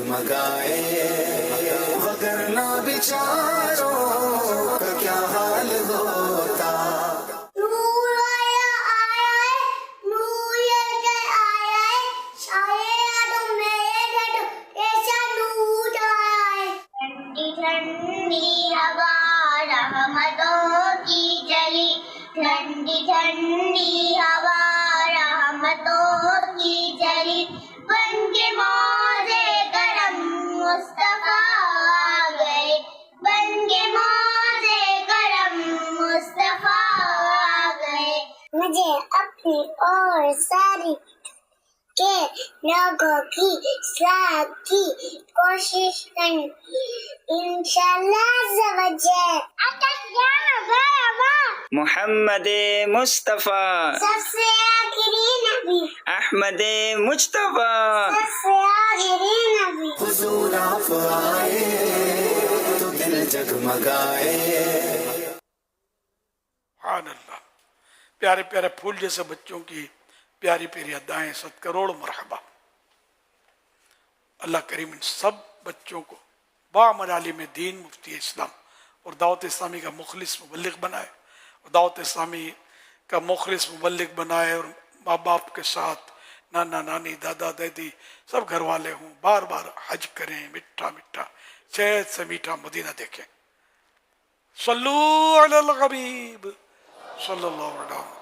जगमगाए, वगरना बेचारों का क्या हाल होता। नूर आया आया है, नूर लेकर आया है, सारे यादों में ऐसा नूर आया है। ठंडी ठंडी हवा रहमतों की चली, ठंडी ठंडी हवा रहमतों की चली, बन के मौजे करम मुस्तफा आ गए, बन के मौजे करम मुस्तफा आ गए। मुझे अपनी और सारी के लोगों की इस्लाह की कोशिश करनी, इंशाअल्लाह ज़वजल। محمد मुस्तफ़ा सबसे आखिरी नबी, अहमद मुज्तबा सबसे आखिरी नबी। हुजूर आप आए तो दिल जगमगाए। सुभान अल्लाह। प्यारे प्यारे फूल जैसे बच्चों की प्यारी प्यारी अदाएं, 7 करोड़ मरहबा। अल्लाह करीम इन सब बच्चों को बामर आलिम दीन, मुफ्ती इस्लाम और दावत इस्लामी का मुखलिस मुबल्लिग बनाए, और दावत इस्लामी का मुखलिस मुबल्लिग बनाए, और माँ बाप के साथ नाना नानी दादा दादी सब घर वाले हों, बार बार हज करें, मिठा मिठा शहद से मीठा मदीना देखें। सल्लू अलल हबीब सल्लल्लाहु अलैहि वसल्लम।